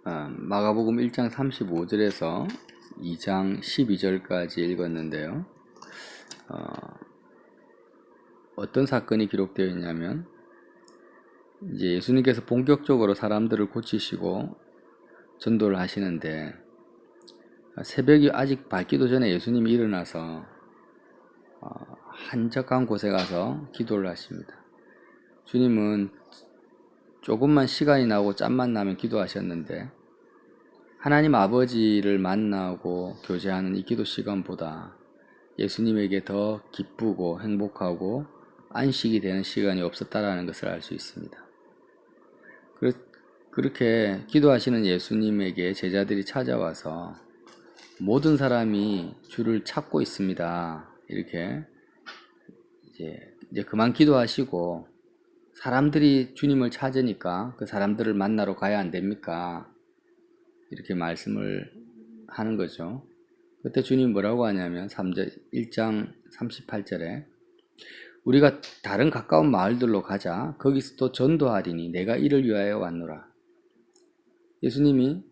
마가복음 1장 35절에서 2장 12절까지 읽었는데요. 어떤 사건이 기록되어 있냐면 이제 예수님께서 본격적으로 사람들을 고치시고 전도를 하시는데 새벽이 아직 밝기도 전에 예수님이 일어나서 한적한 곳에 가서 기도를 하십니다. 주님은 조금만 시간이 나고 짬만 나면 기도하셨는데 하나님 아버지를 만나고 교제하는 이 기도 시간보다 예수님에게 더 기쁘고 행복하고 안식이 되는 시간이 없었다라는 것을 알 수 있습니다. 그렇게 기도하시는 예수님에게 제자들이 찾아와서 모든 사람이 주를 찾고 있습니다. 이렇게 이제 그만 기도하시고 사람들이 주님을 찾으니까 그 사람들을 만나러 가야 안 됩니까? 이렇게 말씀을 하는 거죠. 그때 주님 뭐라고 하냐면 1장 38절에 우리가 다른 가까운 마을들로 가자. 거기서 또 전도하리니 내가 이를 위하여 왔노라. 예수님이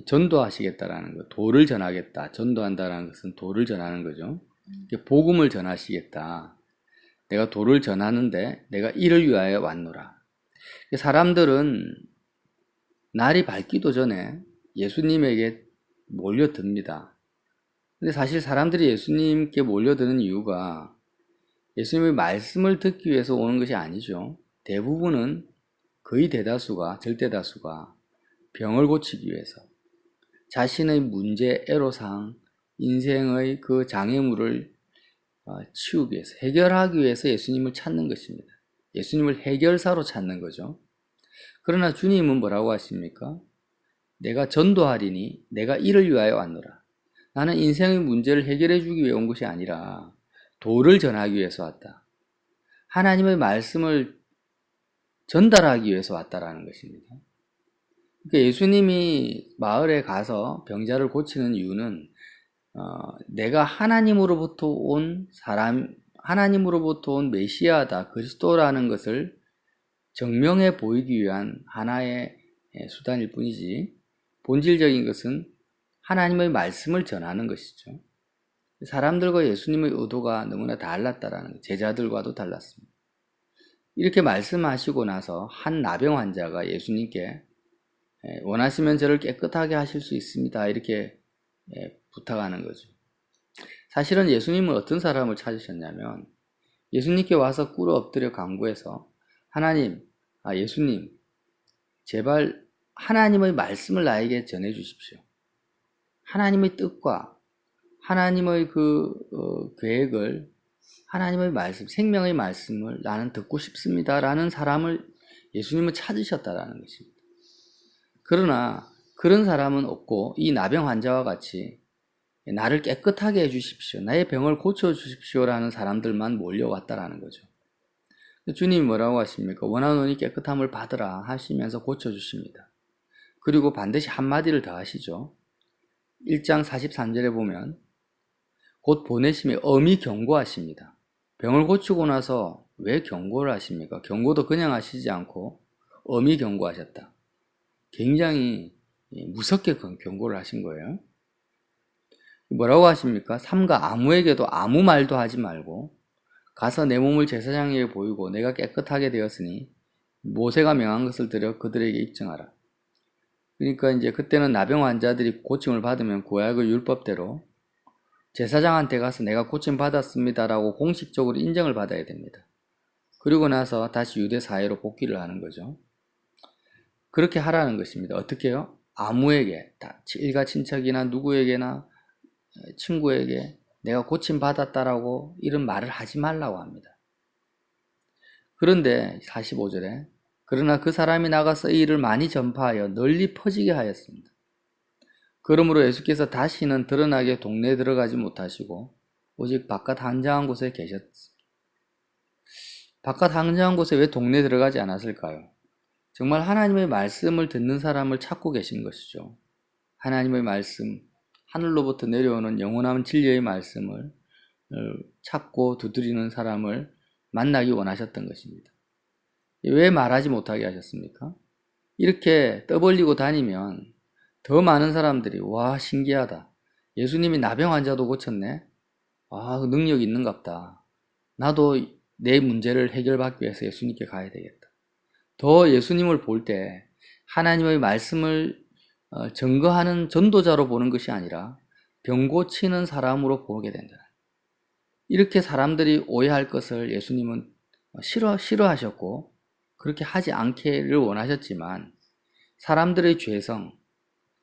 전도하시겠다라는 거, 도를 전하겠다. 전도한다라는 것은 도를 전하는 거죠. 복음을 전하시겠다. 내가 도를 전하는데 내가 이를 위하여 왔노라. 사람들은 날이 밝기도 전에 예수님에게 몰려듭니다. 근데 사실 사람들이 예수님께 몰려드는 이유가 예수님의 말씀을 듣기 위해서 오는 것이 아니죠. 대부분은 거의 대다수가, 절대다수가 병을 고치기 위해서 자신의 문제, 애로사항, 인생의 그 장애물을 치우기 위해서, 해결하기 위해서 예수님을 찾는 것입니다. 예수님을 해결사로 찾는 거죠. 그러나 주님은 뭐라고 하십니까? 내가 전도하리니 내가 이를 위하여 왔노라. 나는 인생의 문제를 해결해 주기 위해 온 것이 아니라 도를 전하기 위해서 왔다. 하나님의 말씀을 전달하기 위해서 왔다라는 것입니다. 그러니까 예수님이 마을에 가서 병자를 고치는 이유는 내가 하나님으로부터 온 사람, 하나님으로부터 온 메시아다, 그리스도라는 것을 증명해 보이기 위한 하나의 수단일 뿐이지 본질적인 것은 하나님의 말씀을 전하는 것이죠. 사람들과 예수님의 의도가 너무나 달랐다라는 거예요. 제자들과도 달랐습니다. 이렇게 말씀하시고 나서 한 나병 환자가 예수님께 원하시면 저를 깨끗하게 하실 수 있습니다. 이렇게 부탁하는 거죠. 사실은 예수님은 어떤 사람을 찾으셨냐면 예수님께 와서 꿇어 엎드려 간구해서 예수님, 제발 하나님의 말씀을 나에게 전해 주십시오. 하나님의 뜻과 하나님의 계획을, 하나님의 말씀, 생명의 말씀을 나는 듣고 싶습니다. 라는 사람을 예수님은 찾으셨다라는 것입니다. 그러나 그런 사람은 없고 이 나병 환자와 같이 나를 깨끗하게 해주십시오. 나의 병을 고쳐주십시오. 라는 사람들만 몰려왔다라는 거죠. 주님이 뭐라고 하십니까? 원하노니 깨끗함을 받으라 하시면서 고쳐주십니다. 그리고 반드시 한마디를 더 하시죠. 1장 43절에 보면 곧 보내심에 엄히 경고하십니다. 병을 고치고 나서 왜 경고를 하십니까? 경고도 그냥 하시지 않고 엄히 경고하셨다. 굉장히 무섭게 경고를 하신 거예요. 뭐라고 하십니까? 삼가 아무에게도 아무 말도 하지 말고 가서 내 몸을 제사장에게 보이고 내가 깨끗하게 되었으니 모세가 명한 것을 들여 그들에게 입증하라. 그러니까 이제 그때는 나병 환자들이 고침을 받으면 구약의 율법대로 제사장한테 가서 내가 고침 받았습니다라고 공식적으로 인정을 받아야 됩니다. 그리고 나서 다시 유대 사회로 복귀를 하는 거죠. 그렇게 하라는 것입니다. 어떻게 해요? 아무에게, 일가 친척이나 누구에게나 친구에게 내가 고침 받았다라고 이런 말을 하지 말라고 합니다. 그런데 45절에 그러나 그 사람이 나가서 이 일을 많이 전파하여 널리 퍼지게 하였습니다. 그러므로 예수께서 다시는 드러나게 동네에 들어가지 못하시고 오직 바깥 한적한 곳에 계셨습니다. 바깥 한적한 곳에 왜 동네에 들어가지 않았을까요? 정말 하나님의 말씀을 듣는 사람을 찾고 계신 것이죠. 하나님의 말씀, 하늘로부터 내려오는 영원한 진리의 말씀을 찾고 두드리는 사람을 만나기 원하셨던 것입니다. 왜 말하지 못하게 하셨습니까? 이렇게 떠벌리고 다니면 더 많은 사람들이 와 신기하다. 예수님이 나병 환자도 고쳤네. 아 능력이 있는갑다. 나도 내 문제를 해결받기 위해서 예수님께 가야 되겠다. 더 예수님을 볼 때 하나님의 말씀을 증거하는 전도자로 보는 것이 아니라 병 고치는 사람으로 보게 된다. 이렇게 사람들이 오해할 것을 예수님은 싫어하셨고 그렇게 하지 않기를 원하셨지만 사람들의 죄성,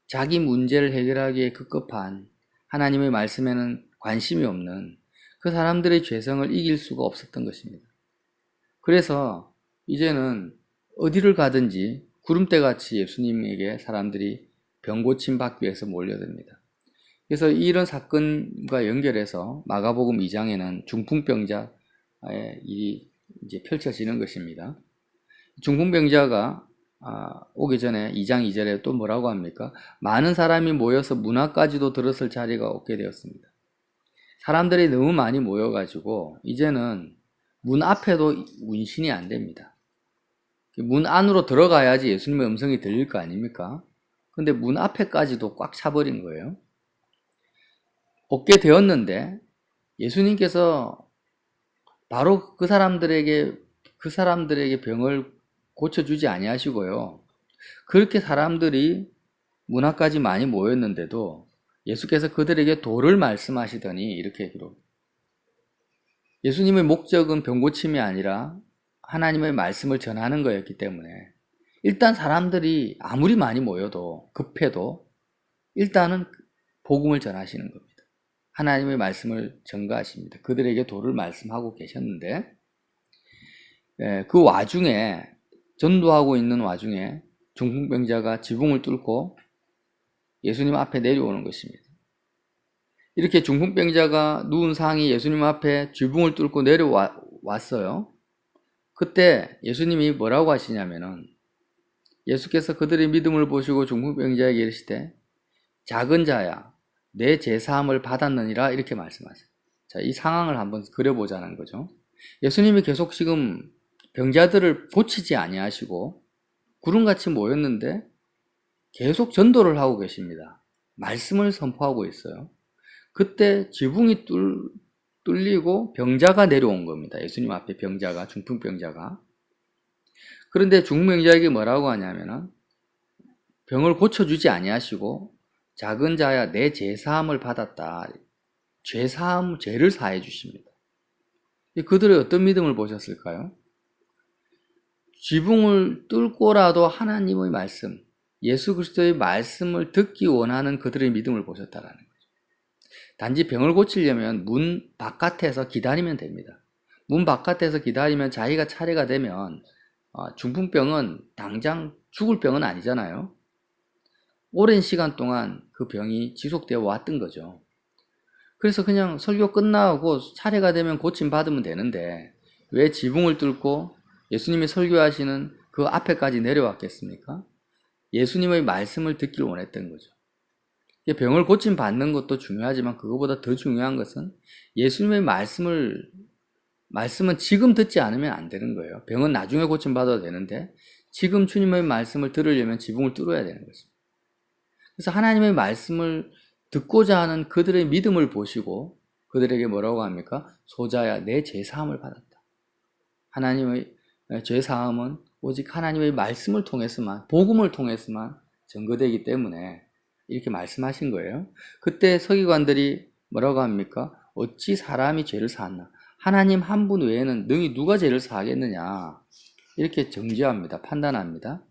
자기 문제를 해결하기에 급급한 하나님의 말씀에는 관심이 없는 그 사람들의 죄성을 이길 수가 없었던 것입니다. 그래서 이제는 어디를 가든지 구름대같이 예수님에게 사람들이 병고침 받기 위해서 몰려듭니다. 그래서 이런 사건과 연결해서 마가복음 2장에는 중풍병자의 일이 이제 펼쳐지는 것입니다. 중풍병자가 오기 전에 2장 2절에 또 뭐라고 합니까? 많은 사람이 모여서 문 앞까지도 들었을 자리가 없게 되었습니다. 사람들이 너무 많이 모여가지고 이제는 문 앞에도 운신이 안 됩니다. 문 안으로 들어가야지 예수님의 음성이 들릴 거 아닙니까? 근데 문 앞에까지도 꽉 차버린 거예요. 없게 되었는데 예수님께서 바로 그 사람들에게 병을 고쳐주지 아니하시고요. 그렇게 사람들이 문 앞까지 많이 모였는데도 예수께서 그들에게 도를 말씀하시더니 이렇게 기록. 예수님의 목적은 병고침이 아니라 하나님의 말씀을 전하는 거였기 때문에 일단 사람들이 아무리 많이 모여도 급해도 일단은 복음을 전하시는 겁니다. 하나님의 말씀을 전가하십니다. 그들에게 도를 말씀하고 계셨는데 그 와중에 전도하고 있는 와중에 중풍병자가 지붕을 뚫고 예수님 앞에 내려오는 것입니다. 이렇게 중풍병자가 누운 상이 예수님 앞에 지붕을 뚫고 내려왔어요. 그때 예수님이 뭐라고 하시냐면은 예수께서 그들의 믿음을 보시고 중풍병자에게 이르시되 작은 자야 내 죄사함을 받았느니라 이렇게 말씀하세요. 자, 이 상황을 한번 그려보자는 거죠. 예수님이 계속 지금 병자들을 고치지 아니하시고 구름같이 모였는데 계속 전도를 하고 계십니다. 말씀을 선포하고 있어요. 그때 지붕이 뚫리고 병자가 내려온 겁니다. 예수님 앞에 병자가, 중풍병자가. 그런데 중풍병자에게 뭐라고 하냐면은 병을 고쳐주지 아니하시고 작은 자야 내 죄사함을 받았다. 죄를 사해 주십니다. 그들의 어떤 믿음을 보셨을까요? 지붕을 뚫고라도 하나님의 말씀, 예수 그리스도의 말씀을 듣기 원하는 그들의 믿음을 보셨다라는 거죠. 단지 병을 고치려면 문 바깥에서 기다리면 됩니다. 문 바깥에서 기다리면 자기가 차례가 되면 중풍병은 당장 죽을 병은 아니잖아요. 오랜 시간 동안 그 병이 지속되어 왔던 거죠. 그래서 그냥 설교 끝나고 차례가 되면 고침 받으면 되는데 왜 지붕을 뚫고 예수님이 설교하시는 그 앞에까지 내려왔겠습니까? 예수님의 말씀을 듣기를 원했던 거죠. 병을 고침 받는 것도 중요하지만 그것보다 더 중요한 것은 예수님의 말씀은 지금 듣지 않으면 안 되는 거예요. 병은 나중에 고침 받아도 되는데 지금 주님의 말씀을 들으려면 지붕을 뚫어야 되는 것입니다. 그래서 하나님의 말씀을 듣고자 하는 그들의 믿음을 보시고 그들에게 뭐라고 합니까? 소자야 내 죄사함을 받았다. 하나님의 죄사함은 오직 하나님의 말씀을 통해서만, 복음을 통해서만 증거되기 때문에 이렇게 말씀하신 거예요. 그때 서기관들이 뭐라고 합니까? 어찌 사람이 죄를 사하나? 하나님 한 분 외에는 능히 누가 죄를 사하겠느냐? 이렇게 정죄합니다. 판단합니다.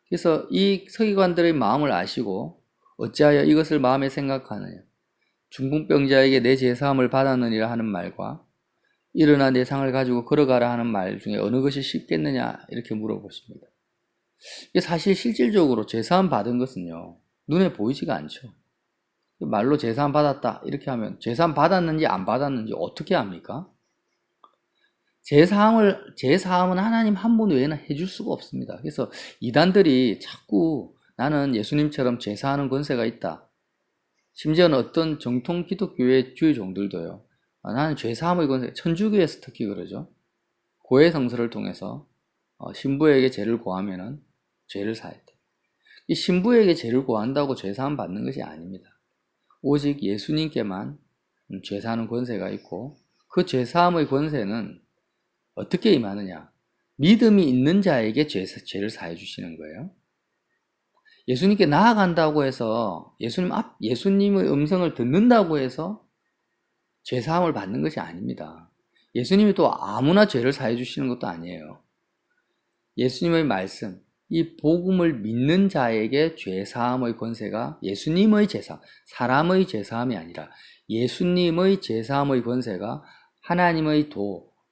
그래서 이 서기관들의 마음을 아시고 어찌하여 이것을 마음에 생각하느냐? 중풍병자에게 내 죄사함을 받았느니라 하는 말과 일어나 내 상을 가지고 걸어가라 하는 말 중에 어느 것이 쉽겠느냐 이렇게 물어보십니다. 사실 실질적으로 죄사함 받은 것은요 눈에 보이지가 않죠. 말로 죄사함 받았다 이렇게 하면 죄사함 받았는지 안 받았는지 어떻게 합니까? 죄사함은 하나님 한 분 외에는 해줄 수가 없습니다. 그래서 이단들이 자꾸 나는 예수님처럼 죄사하는 권세가 있다. 심지어는 어떤 정통 기독교의 주의종들도요. 나는 죄사함의 권세, 천주교에서 특히 그러죠. 고해 성서를 통해서 신부에게 죄를 고하면은 죄를 사야 돼. 이 신부에게 죄를 고한다고 죄사함 받는 것이 아닙니다. 오직 예수님께만 죄사하는 권세가 있고 그 죄사함의 권세는 어떻게 임하느냐? 믿음이 있는 자에게 죄를 사해 주시는 거예요. 예수님께 나아간다고 해서 예수님의 음성을 듣는다고 해서 죄사함을 받는 것이 아닙니다. 예수님이 또 아무나 죄를 사해 주시는 것도 아니에요. 예수님의 말씀, 이 복음을 믿는 자에게 죄사함의 권세가 예수님의 죄사함, 사람의 죄사함이 아니라 예수님의 죄사함의 권세가 하나님의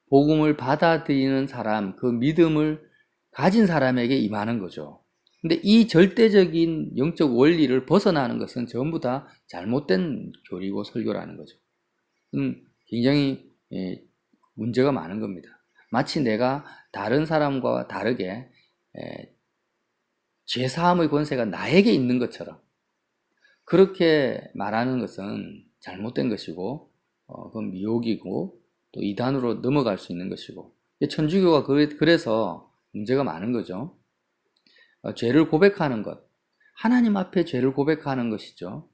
복음을 받아들이는 사람, 그 믿음을 가진 사람에게 임하는 거죠. 근데 이 절대적인 영적 원리를 벗어나는 것은 전부 다 잘못된 교리고 설교라는 거죠. 굉장히 문제가 많은 겁니다. 마치 내가 다른 사람과 다르게 죄사함의 권세가 나에게 있는 것처럼 그렇게 말하는 것은 잘못된 것이고 그건 미혹이고 또 이단으로 넘어갈 수 있는 것이고 천주교가 그래서 문제가 많은 거죠. 죄를 고백하는 것, 하나님 앞에 죄를 고백하는 것이죠.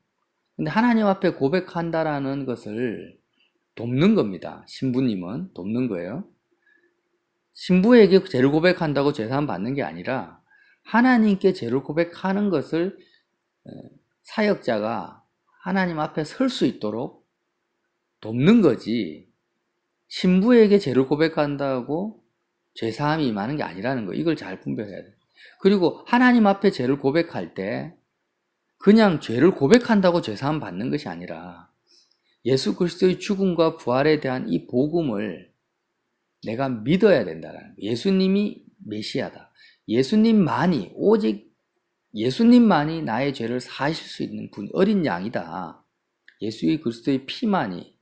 근데 하나님 앞에 고백한다라는 것을 돕는 겁니다. 신부님은 돕는 거예요. 신부에게 죄를 고백한다고 죄사함 받는 게 아니라 하나님께 죄를 고백하는 것을 사역자가 하나님 앞에 설 수 있도록 돕는 거지, 신부에게 죄를 고백한다고 죄사함이 임하는 게 아니라는 거, 이걸 잘 분별해야 돼요. 그리고 하나님 앞에 죄를 고백할 때 그냥 죄를 고백한다고 죄사함 받는 것이 아니라 예수 그리스도의 죽음과 부활에 대한 이 복음을 내가 믿어야 된다는 거예요. 예수님이 메시아다. 예수님만이, 오직 예수님만이 나의 죄를 사하실 수 있는 분, 어린 양이다. 예수의 그리스도의 피만이,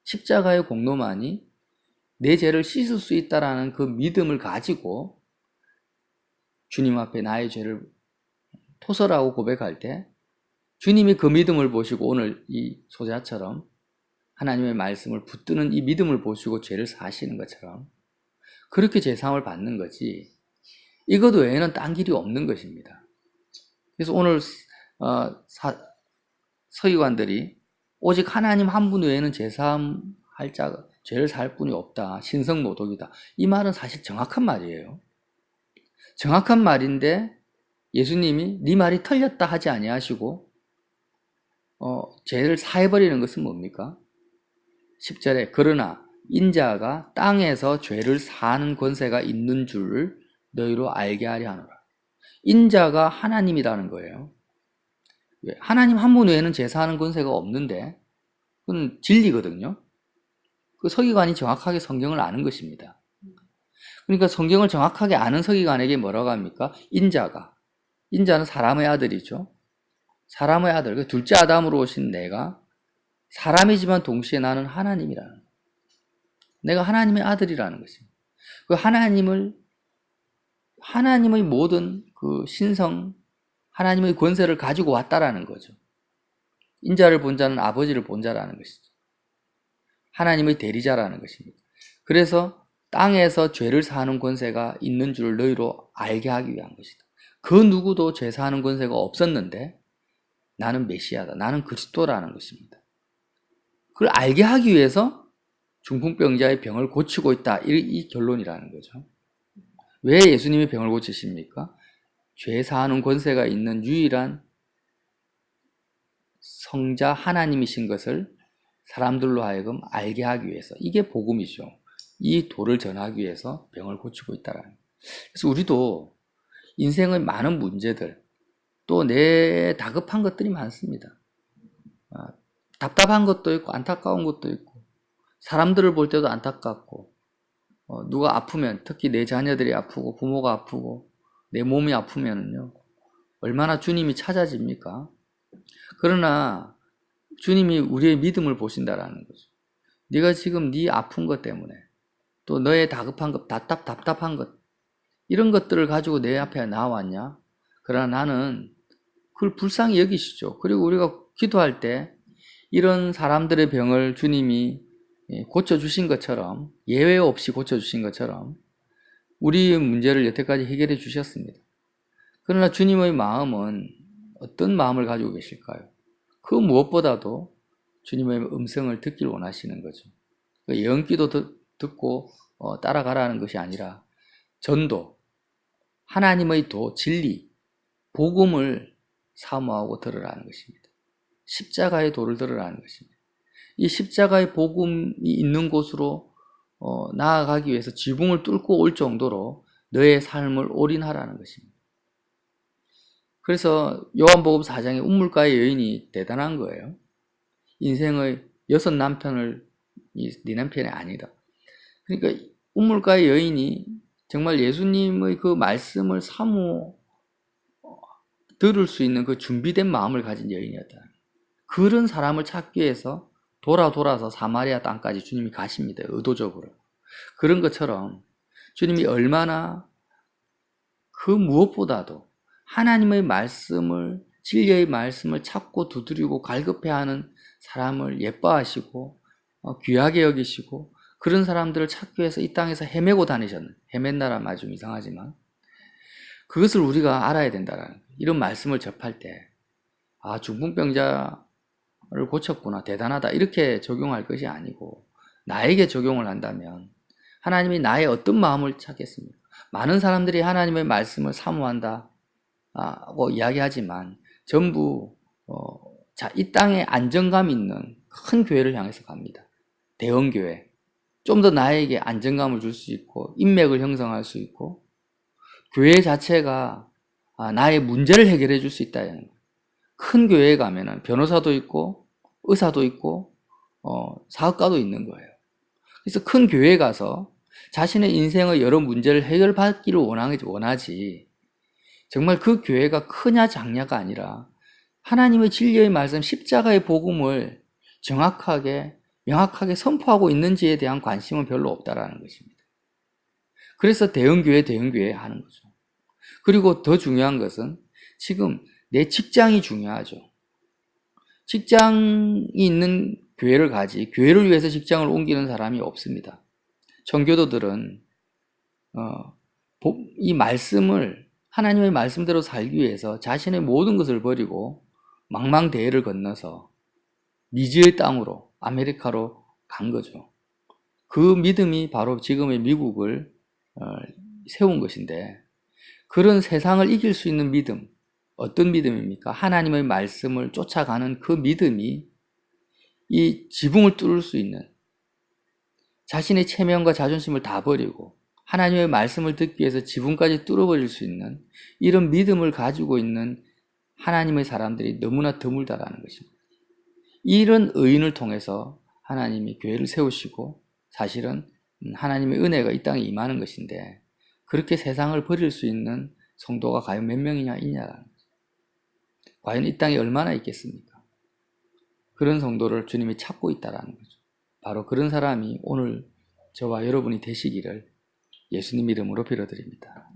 십자가의 공로만이 내 죄를 씻을 수 있다라는 그 믿음을 가지고 주님 앞에 나의 죄를 토설하고 고백할 때 주님이 그 믿음을 보시고 오늘 이 소자처럼 하나님의 말씀을 붙드는 이 믿음을 보시고 죄를 사하시는 것처럼 그렇게 죄사함을 받는 거지, 이것 외에는 딴 길이 없는 것입니다. 그래서 오늘 서기관들이 오직 하나님 한 분 외에는 죄사함 할 자가, 죄를 살 분이 없다, 신성모독이다, 이 말은 사실 정확한 말이에요. 정확한 말인데 예수님이 네 말이 틀렸다 하지 아니하시고 죄를 사해버리는 것은 뭡니까? 10절에 그러나 인자가 땅에서 죄를 사하는 권세가 있는 줄을 너희로 알게 하려 하노라. 인자가 하나님이라는 거예요. 하나님 한 분 외에는 죄 사하는 권세가 없는데 그건 진리거든요. 그 서기관이 정확하게 성경을 아는 것입니다. 그러니까 성경을 정확하게 아는 서기관에게 뭐라고 합니까? 인자는 사람의 아들이죠. 사람의 아들, 그 둘째 아담으로 오신 내가 사람이지만 동시에 나는 하나님이라는 거예요. 내가 하나님의 아들이라는 것입니다. 그 하나님의 모든 그 신성, 하나님의 권세를 가지고 왔다라는 거죠. 인자를 본 자는 아버지를 본 자라는 것이죠. 하나님의 대리자라는 것입니다. 그래서 땅에서 죄를 사하는 권세가 있는 줄을 너희로 알게 하기 위한 것이다. 그 누구도 죄 사하는 권세가 없었는데 나는 메시아다, 나는 그리스도라는 것입니다. 그걸 알게 하기 위해서 중풍병자의 병을 고치고 있다, 이 결론이라는 거죠. 왜 예수님이 병을 고치십니까? 죄 사하는 권세가 있는 유일한 성자 하나님이신 것을 사람들로 하여금 알게 하기 위해서, 이게 복음이죠. 이 도를 전하기 위해서 병을 고치고 있다라는 거예요. 그래서 우리도 인생의 많은 문제들, 또 내 다급한 것들이 많습니다. 답답한 것도 있고 안타까운 것도 있고 사람들을 볼 때도 안타깝고 누가 아프면, 특히 내 자녀들이 아프고 부모가 아프고 내 몸이 아프면은요 얼마나 주님이 찾아집니까? 그러나 주님이 우리의 믿음을 보신다라는 거죠. 네가 지금 네 아픈 것 때문에 또 너의 다급한 것, 답답한 것, 이런 것들을 가지고 내 앞에 나왔냐? 그러나 나는 그걸 불쌍히 여기시죠. 그리고 우리가 기도할 때 이런 사람들의 병을 주님이 고쳐주신 것처럼, 예외 없이 고쳐주신 것처럼 우리의 문제를 여태까지 해결해 주셨습니다. 그러나 주님의 마음은 어떤 마음을 가지고 계실까요? 그 무엇보다도 주님의 음성을 듣길 원하시는 거죠. 예언기도 듣고 따라가라는 것이 아니라 전도, 하나님의 진리, 복음을 사모하고 들으라는 것입니다. 십자가의 도를 들으라는 것입니다. 이 십자가의 복음이 있는 곳으로 나아가기 위해서 지붕을 뚫고 올 정도로 너의 삶을 올인하라는 것입니다. 그래서 요한복음 4장의 운물가의 여인이 대단한 거예요. 인생의 6 남편을 네 남편이 아니다. 그러니까 운물가의 여인이 정말 예수님의 그 말씀을 사모 들을 수 있는 그 준비된 마음을 가진 여인이었다. 그런 사람을 찾기 위해서 돌아서 사마리아 땅까지 주님이 가십니다. 의도적으로. 그런 것처럼 주님이 얼마나 그 무엇보다도 하나님의 말씀을, 진리의 말씀을 찾고 두드리고 갈급해하는 사람을 예뻐하시고 귀하게 여기시고 그런 사람들을 찾기 위해서 이 땅에서 헤매고 다니셨는, 헤맨나라 말 좀 이상하지만 그것을 우리가 알아야 된다라는 거예요. 이런 말씀을 접할 때 중풍병자를 고쳤구나, 대단하다 이렇게 적용할 것이 아니고 나에게 적용을 한다면 하나님이 나의 어떤 마음을 찾겠습니까? 많은 사람들이 하나님의 말씀을 사모한다 고 이야기하지만 전부 이 땅에 안정감 있는 큰 교회를 향해서 갑니다. 대형교회. 좀 더 나에게 안정감을 줄 수 있고 인맥을 형성할 수 있고 교회 자체가 나의 문제를 해결해 줄 수 있다는 거예요. 큰 교회에 가면은 변호사도 있고 의사도 있고 사업가도 있는 거예요. 그래서 큰 교회에 가서 자신의 인생의 여러 문제를 해결받기를 원하지 정말 그 교회가 크냐 작냐가 아니라 하나님의 진리의 말씀 십자가의 복음을 정확하게 명확하게 선포하고 있는지에 대한 관심은 별로 없다라는 것입니다. 그래서 대형교회 하는 거죠. 그리고 더 중요한 것은 지금 내 직장이 중요하죠. 직장이 있는 교회를 가지 교회를 위해서 직장을 옮기는 사람이 없습니다. 청교도들은 이 말씀을 하나님의 말씀대로 살기 위해서 자신의 모든 것을 버리고 망망대해를 건너서 미지의 땅으로 아메리카로 간 거죠. 그 믿음이 바로 지금의 미국을 세운 것인데 그런 세상을 이길 수 있는 믿음, 어떤 믿음입니까? 하나님의 말씀을 쫓아가는 그 믿음이 이 지붕을 뚫을 수 있는 자신의 체면과 자존심을 다 버리고 하나님의 말씀을 듣기 위해서 지붕까지 뚫어버릴 수 있는 이런 믿음을 가지고 있는 하나님의 사람들이 너무나 드물다라는 것입니다. 이런 의인을 통해서 하나님이 교회를 세우시고 사실은 하나님의 은혜가 이 땅에 임하는 것인데 그렇게 세상을 버릴 수 있는 성도가 과연 몇 명이냐 있냐라는 거죠. 과연 이 땅에 얼마나 있겠습니까? 그런 성도를 주님이 찾고 있다라는 거죠. 바로 그런 사람이 오늘 저와 여러분이 되시기를 예수님 이름으로 빌어드립니다.